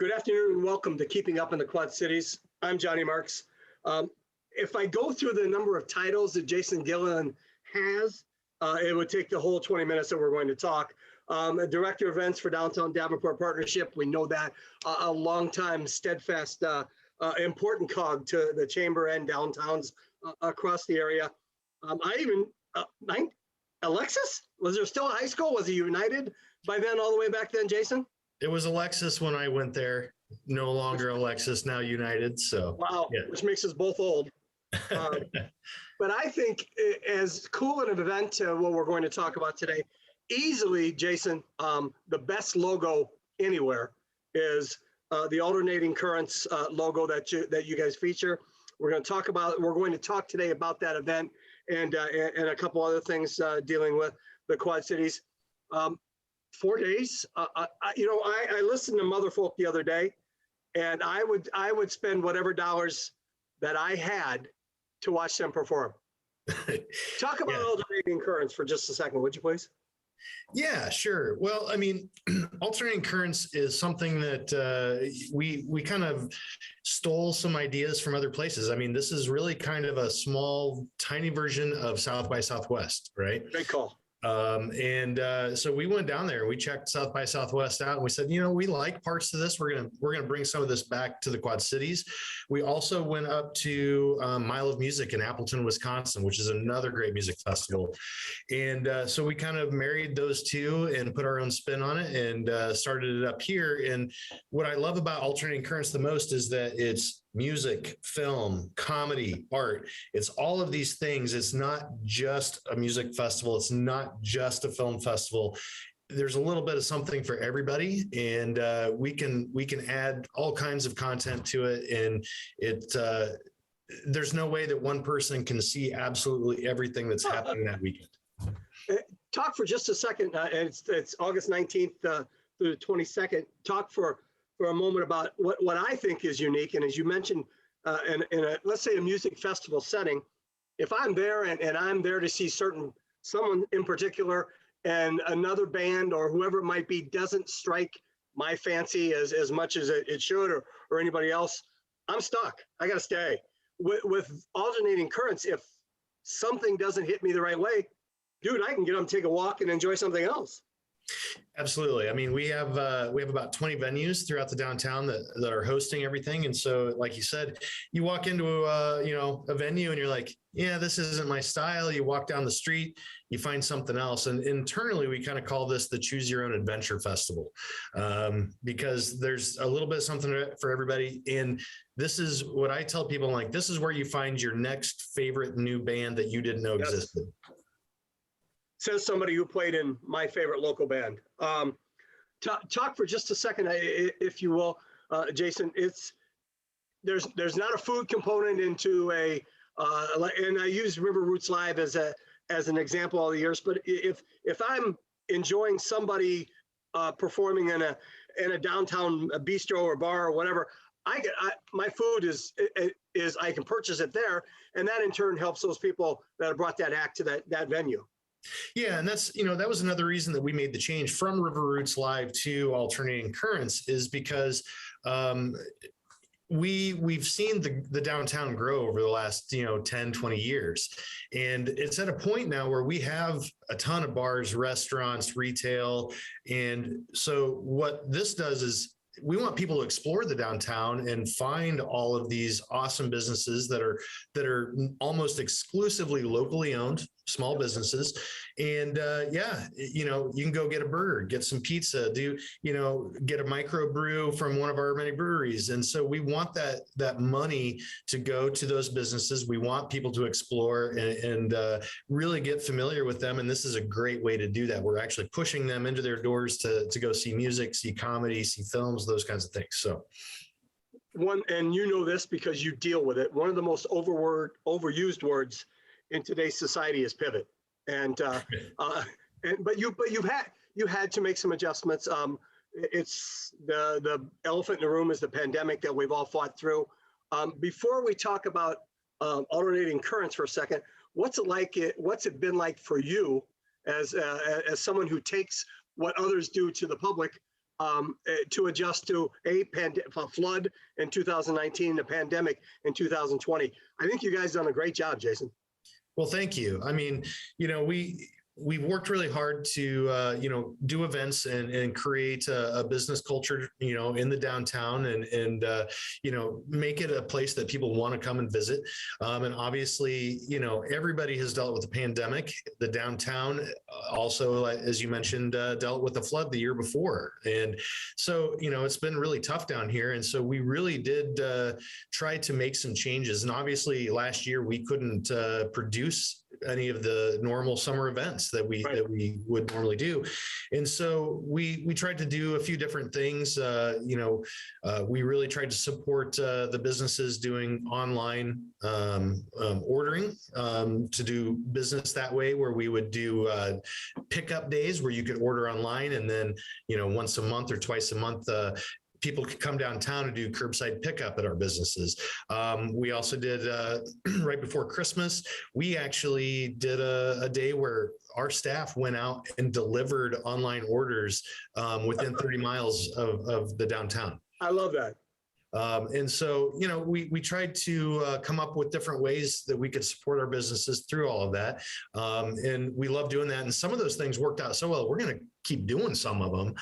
Good afternoon and welcome to Keeping Up in the Quad Cities. I'm Johnny Marx. If I go through the number of titles that Jason Gilliand has, it would take the whole 20 minutes that we're going to talk. Director of Events for Downtown Davenport Partnership, we know that. A long-time, steadfast, important cog to the chamber and downtowns across the area. Alexis? Was there still a high school? Was it United by then, all the way back then, Jason? It was Alexis when I went there. No longer Alexis, now United. So wow, yeah. Which makes us both old. But I think as cool an event what we're going to talk about today, easily, Jason, the best logo anywhere is the Alternating Currents logo that you guys feature. We're going to talk today about that event and a couple other things dealing with the Quad Cities. 4 days. I listened to Motherfolk the other day, and I would spend whatever dollars that I had to watch them perform. Talk about Alternating Currents for just a second, would you please? Yeah, sure. Well, I mean, Alternating Currents is something that we kind of stole some ideas from other places. I mean, this is really kind of a small, tiny version of South by Southwest, right? Great call. So we went down there and we checked South by Southwest out and we said, we like parts of this. We're going to bring some of this back to the Quad Cities. We also went up to Mile of Music in Appleton, Wisconsin, which is another great music festival. And so we kind of married those two and put our own spin on it and started it up here. And what I love about Alternating Currents the most is that it's music, film, comedy, art. It's all of these things. It's not just a music festival. It's not just a film festival. There's a little bit of something for everybody, and we can add all kinds of content to it. And there's no way that one person can see absolutely everything that's happening that weekend. Talk for just a second. It's August 19th through the 22nd. Talk for a moment about what I think is unique. And as you mentioned, in a, let's say a music festival setting, if I'm there and I'm there to see someone in particular and another band or whoever it might be doesn't strike my fancy as much as it should or anybody else, I'm stuck. I got to stay. With Alternating Currents, if something doesn't hit me the right way, dude, I can get up, take a walk and enjoy something else. Absolutely. I mean, we have about 20 venues throughout the downtown that are hosting everything. And so, like you said, you walk into a venue and you're like, yeah, this isn't my style. You walk down the street, you find something else. And internally, we kind of call this the Choose Your Own Adventure Festival because there's a little bit of something for everybody. And this is what I tell people, like, this is where you find your next favorite new band that you didn't know existed. Says somebody who played in my favorite local band. Talk for just a second, if you will, Jason. There's not a food component into and I use River Roots Live as an example all the years. But if I'm enjoying somebody performing in a downtown bistro or bar or whatever, my food is I can purchase it there, and that in turn helps those people that have brought that act to that venue. Yeah, and that's, that was another reason that we made the change from River Roots Live to Alternating Currents is because we've seen the downtown grow over the last 10, 20 years. And it's at a point now where we have a ton of bars, restaurants, retail. And so what this does is we want people to explore the downtown and find all of these awesome businesses that are almost exclusively locally owned, small businesses. And you can go get a burger, get some pizza, get a micro brew from one of our many breweries. And so we want that money to go to those businesses. We want people to explore and really get familiar with them. And this is a great way to do that. We're actually pushing them into their doors to go see music, see comedy, see films, those kinds of things. So and you know this because you deal with it. One of the most overused words in today's society is pivot. But you had to make some adjustments. It's the elephant in the room is the pandemic that we've all fought through. Before we talk about Alternating Currents for a second, what's it been like for you as someone who takes what others do to the public to adjust to a flood in 2019, a pandemic in 2020. I think you guys done a great job, Jason. Well, thank you. I mean, we've worked really hard to, do events and create a business culture, in the downtown and make it a place that people want to come and visit. And obviously, everybody has dealt with the pandemic. The downtown also, as you mentioned, dealt with the flood the year before. And so, it's been really tough down here. And so we really did try to make some changes. And obviously last year we couldn't produce any of the normal summer events that we would normally do. And so we tried to do a few different things. We really tried to support the businesses doing online ordering to do business that way, where we would do pickup days where you could order online, and then once a month or twice a month people could come downtown and do curbside pickup at our businesses. We also did, right before Christmas, we actually did a day where our staff went out and delivered online orders within 30 miles of the downtown. I love that. And so, we tried to come up with different ways that we could support our businesses through all of that. And we love doing that. And some of those things worked out so well. We're going to keep doing some of them.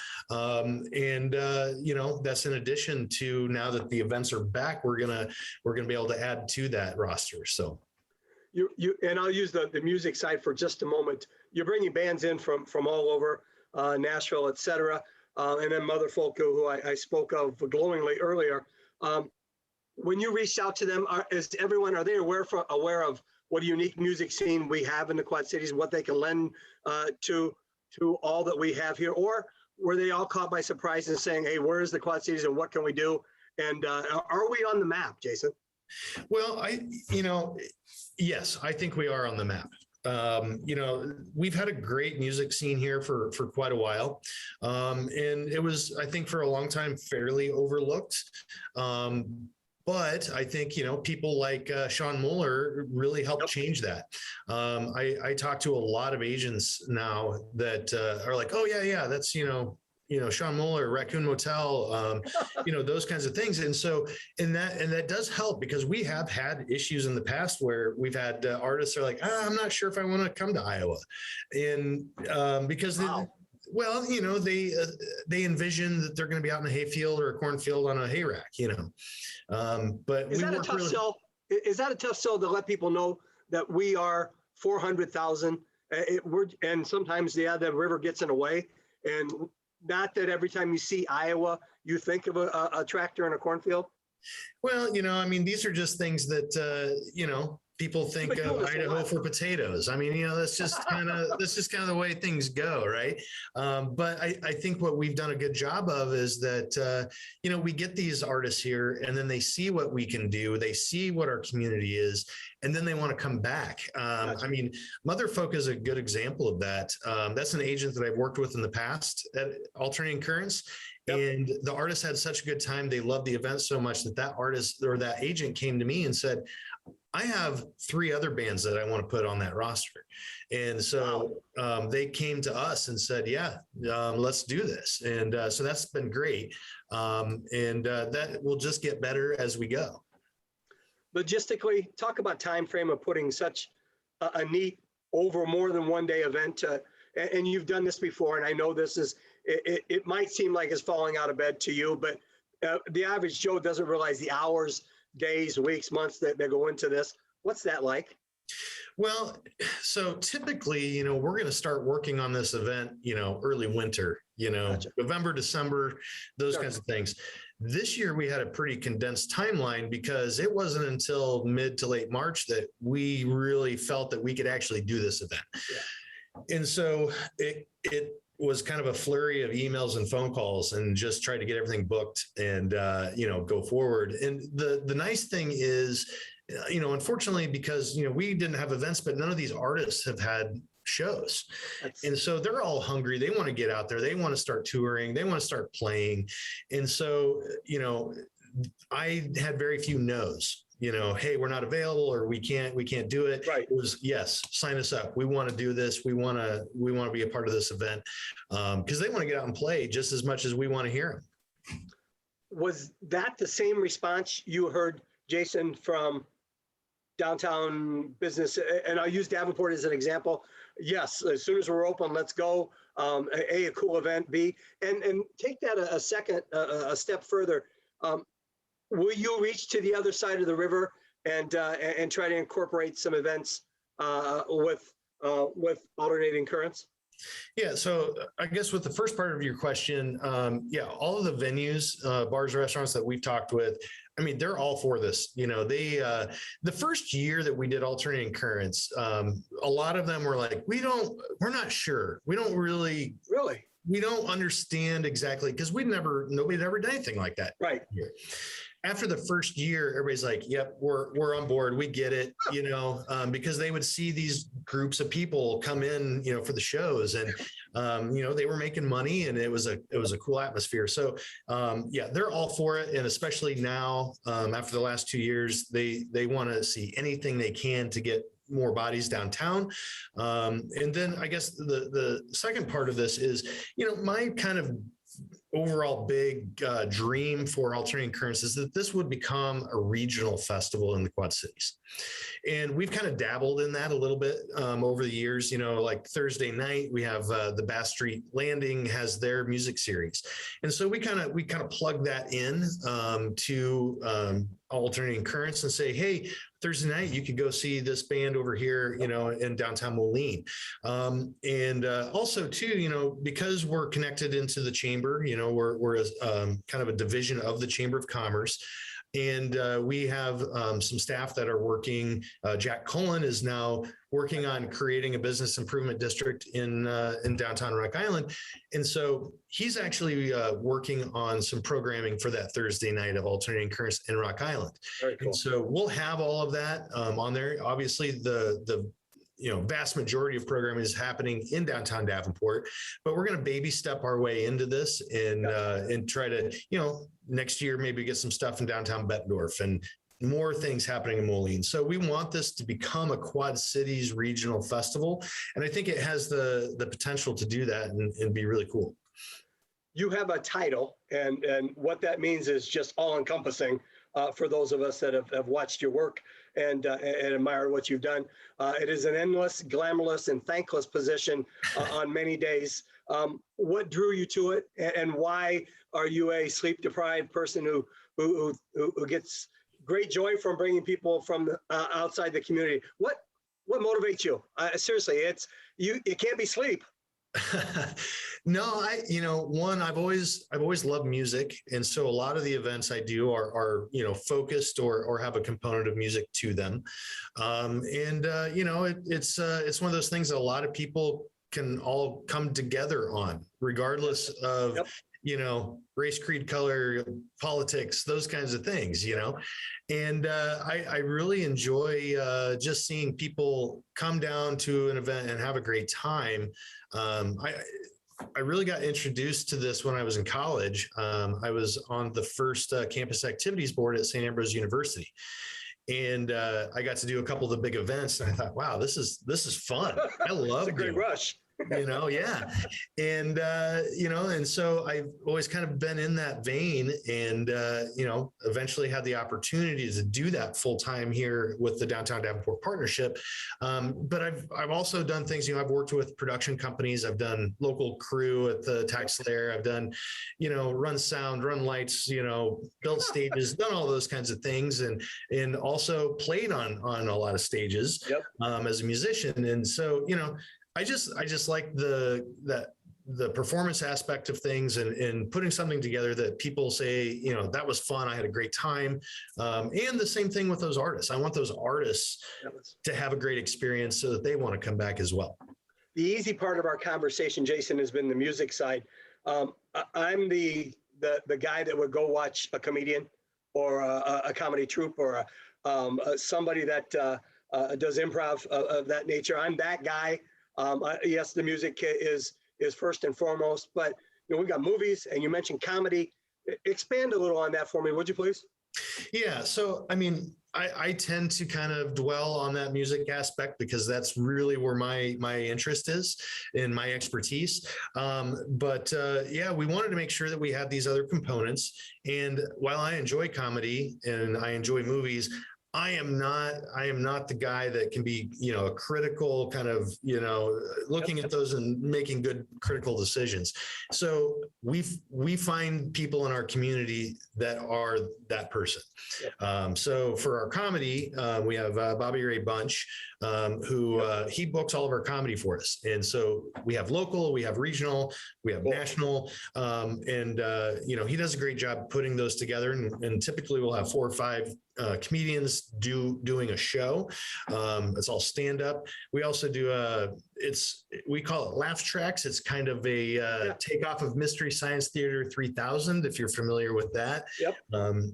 That's in addition to, now that the events are back, we're going to be able to add to that roster. So and I'll use the music side for just a moment. You're bringing bands in from all over, Nashville, et cetera. And then Mother Folk, who I spoke of glowingly earlier. When you reached out to them, are they aware of what a unique music scene we have in the Quad Cities and what they can lend to all that we have here? Or were they all caught by surprise and saying, hey, where is the Quad Cities and what can we do? And are we on the map, Jason? Well, yes, I think we are on the map. We've had a great music scene here for quite a while. And it was, I think, for a long time, fairly overlooked. But I think, people like Sean Mueller really helped change that. I talk to a lot of agents now that are like, oh, yeah, that's, Sean Mueller, Raccoon Motel, those kinds of things. And so, and that does help, because we have had issues in the past where we've had artists are like, I'm not sure if I want to come to Iowa. And because they envision that they're going to be out in a hayfield or a cornfield on a hay rack, but is that a tough sell? Is that a tough sell to let people know that we are 400,000? And sometimes the river gets in the way, and not that every time you see Iowa, you think of a tractor in a cornfield. Well, these are just things that, people think of Idaho for potatoes. That's just kind of the way things go, right? But I think what we've done a good job of is that, we get these artists here, and then they see what we can do. They see what our community is, and then they want to come back. Mother Folk is a good example of that. That's an agent that I've worked with in the past at Alternating Currents. Yep. And the artist had such a good time. They loved the event so much that artist or that agent came to me and said, I have 3 other bands that I want to put on that roster. And so they came to us and said, let's do this. And so that's been great. And that will just get better as we go. Logistically, talk about time frame of putting such a neat over more than one day event. And you've done this before, and I know this is, it might seem like it's falling out of bed to you, but the average Joe doesn't realize the hours, days, weeks, months that go into this. What's that like? Well, so typically, we're going to start working on this event, early winter, Gotcha. November, December, those kinds of things. This year, we had a pretty condensed timeline because it wasn't until mid to late March that we really felt that we could actually do this event. Yeah. And so it was kind of a flurry of emails and phone calls and just try to get everything booked and, go forward. And the nice thing is, unfortunately, because, we didn't have events, but none of these artists have had shows. And so they're all hungry. They want to get out there. They want to start touring. They want to start playing. And so, I had very few no's. hey, we're not available, or we can't do it. Right. It was, yes, sign us up. We want to do this. We want to be a part of this event, because they want to get out and play just as much as we want to hear them. Was that the same response you heard, Jason, from downtown business? And I'll use Davenport as an example. Yes, as soon as we're open, let's go. A cool event. B, and take that a step further. Will you reach to the other side of the river and try to incorporate some events with alternating currents? Yeah, so I guess with the first part of your question, all of the venues, bars, restaurants that we've talked with, I mean, they're all for this. The first year that we did alternating currents, a lot of them were like, we're not sure. We don't really, we don't understand exactly, because nobody had ever done anything like that. Right. After the first year, everybody's like, yep, we're on board. We get it, because they would see these groups of people come in, for the shows, and, they were making money, and it was a cool atmosphere. So, they're all for it. And especially now, after the last 2 years, they want to see anything they can to get more bodies downtown. And then I guess the second part of this is, my kind of overall big dream for Alternating Currents is that this would become a regional festival in the Quad Cities. And we've kind of dabbled in that a little bit over the years. Like Thursday night, we have the Bass Street Landing has their music series. And so we kind of plug that in to Alternating Currents and say, hey, Thursday night, you could go see this band over here, in downtown Moline. And also too, because we're connected into the chamber, we're kind of a division of the Chamber of Commerce. And we have some staff that are working. Jack Cullen is now working on creating a business improvement district in downtown Rock Island. And so he's actually working on some programming for that Thursday night of Alternating Currents in Rock Island. Very cool. And so we'll have all of that on there. Obviously, the vast majority of programming is happening in downtown Davenport, but we're going to baby step our way into this and try to, next year, maybe get some stuff in downtown Bettendorf and more things happening in Moline. So we want this to become a Quad Cities regional festival. And I think it has the potential to do that and be really cool. You have a title, and what that means is just all encompassing for those of us that have watched your work and admire what you've done. It is an endless, glamorous, and thankless position on many days. What drew you to it, and why are you a sleep-deprived person who gets great joy from bringing people from outside the community? What motivates you? Seriously, it can't be sleep. No, I've always loved music. And so a lot of the events I do are focused or have a component of music to them. It's one of those things that a lot of people can all come together on, regardless of, race, creed, color, politics, those kinds of things, And I really enjoy just seeing people come down to an event and have a great time. I really got introduced to this when I was in college. I was on the first campus activities board at St. Ambrose University. And I got to do a couple of the big events. And I thought, wow, this is fun. I love it. It's a great rush. Yeah. And, and so I've always kind of been in that vein and, eventually had the opportunity to do that full time here with the Downtown Davenport Partnership. But I've also done things, I've worked with production companies. I've done local crew at the Tax Slayer. I've done, run sound, run lights, built stages, done all those kinds of things. And also played on a lot of stages as a musician. And so, I just like the performance aspect of things and putting something together that people say, that was fun. I had a great time. And the same thing with those artists. I want those artists to have a great experience so that they want to come back as well. The easy part of our conversation, Jason, has been the music side. I'm the guy that would go watch a comedian or a comedy troupe or somebody that does improv of that nature. I'm that guy. Yes, the music is first and foremost, but we've got movies, and you mentioned comedy. Expand a little on that for me, would you please? Yeah. So, I mean, I tend to kind of dwell on that music aspect because that's really where my interest is and my expertise. Yeah, we wanted to make sure that we had these other components. And while I enjoy comedy and I enjoy movies, I am not the guy that can be, a critical kind of, looking at those and making good critical decisions. So we find people in our community that are that person. So for our comedy, we have Bobby Ray Bunch, who he books all of our comedy for us. And so we have local, we have regional, we have national, and he does a great job putting those together. And typically we'll have 4 or 5 comedians doing a show. It's all stand up. We also do we call it Laugh Tracks. It's kind of a takeoff of Mystery Science Theater 3000, if you're familiar with that.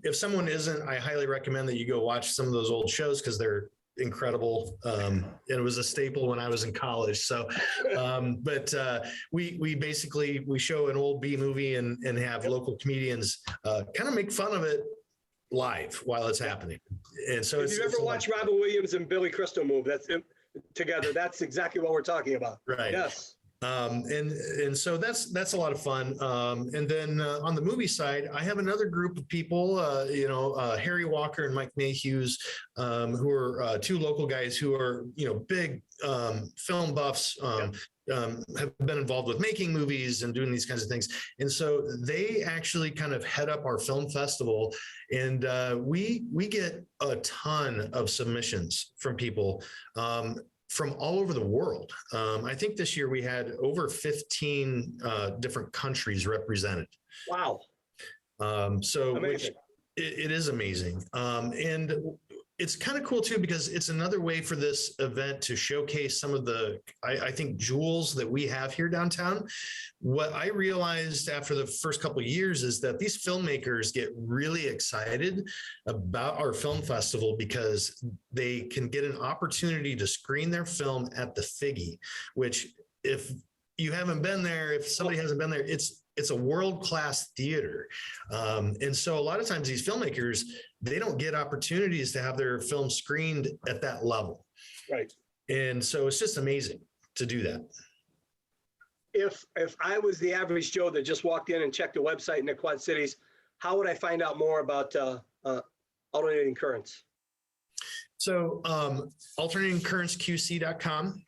If someone isn't, I highly recommend that you go watch some of those old shows because they're incredible. And it was a staple when I was in college. So, we basically, we show an old B movie and have local comedians kind of make fun of it live while it's happening. And so if you ever watch Robin Williams and Billy Crystal move, that's together, that's exactly what we're talking about. Right. Yes. And so that's a lot of fun. And then on the movie side, I have another group of people, Harry Walker and Mike Mayhews, who are 2 local guys who are, big film buffs, have been involved with making movies and doing these kinds of things. And so they actually kind of head up our film festival. And we get a ton of submissions from people from all over the world. I think this year we had over 15 different countries represented. Wow. So it is amazing. And it's kind of cool too, because it's another way for this event to showcase some of the, I think, jewels that we have here downtown. What I realized after the first couple of years is that these filmmakers get really excited about our film festival because they can get an opportunity to screen their film at the Figgy, which if you haven't been there, if somebody hasn't been there, it's a world-class theater. And so a lot of times these filmmakers, they don't get opportunities to have their film screened at that level. Right. And so it's just amazing to do that. If I was the average Joe that just walked in and checked the website in the Quad Cities, how would I find out more about alternating currents? So alternatingcurrentsqc.com.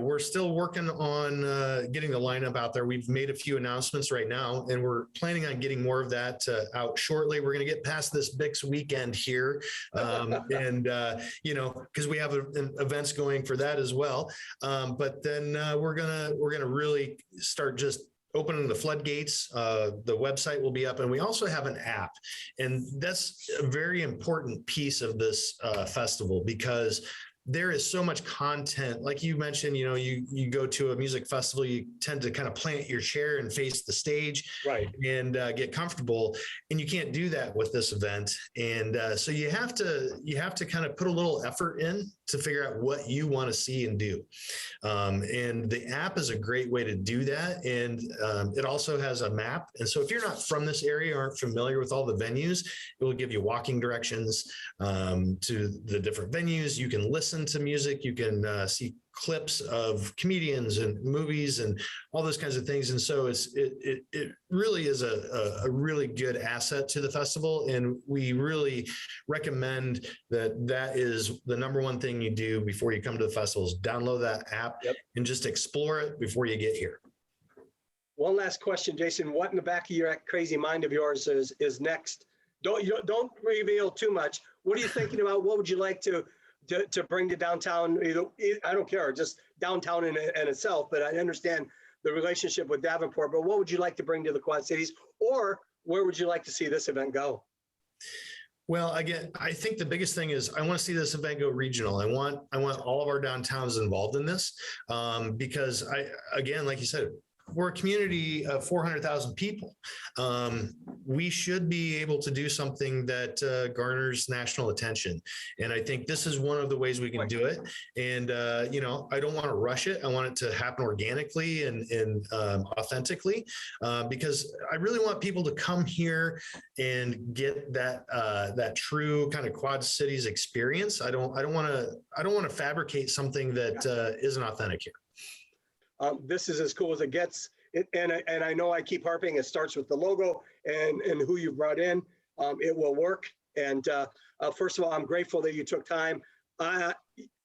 We're still working on getting the lineup out there. We've made a few announcements right now, and we're planning on getting more of that out shortly. We're going to get past this Bix weekend here. Because we have events going for that as well. But then we're going to really start just opening the floodgates. The website will be up, and we also have an app, and that's a very important piece of this festival because there is so much content. Like you mentioned, you go to a music festival, you tend to kind of plant your chair and face the stage, right, and get comfortable. And you can't do that with this event. And so you have to kind of put a little effort in to figure out what you want to see and do. And the app is a great way to do that. And it also has a map. And so if you're not from this area, aren't familiar with all the venues, it will give you walking directions to the different venues. You can listen to music, you can see clips of comedians and movies and all those kinds of things. And so it really is a really good asset to the festival. And we really recommend that is the number one thing you do before you come to the festival is download that app and just explore it before you get here. One last question, Jason. What in the back of your crazy mind of yours is next? Don't reveal too much. What are you thinking about? What would you like to bring to downtown? I don't care, just downtown in itself, but I understand the relationship with Davenport, but what would you like to bring to the Quad Cities, or where would you like to see this event go? Well, again, I think the biggest thing is I want to see this event go regional. I want all of our downtowns involved in this because like you said, we're a community of 400,000 people. We should be able to do something that garners national attention. And I think this is one of the ways we can do it. And, I don't want to rush it. I want it to happen organically and authentically, because I really want people to come here and get that true kind of Quad Cities experience. I don't want to fabricate something that isn't authentic here. This is as cool as it gets. And I know I keep harping, it starts with the logo and who you brought in. It will work. And first of all, I'm grateful that you took time.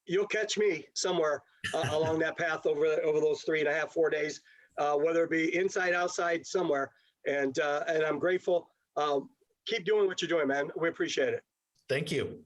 You'll catch me somewhere along that path over those 3.5, 4 days, whether it be inside, outside, somewhere. And I'm grateful. Keep doing what you're doing, man. We appreciate it. Thank you.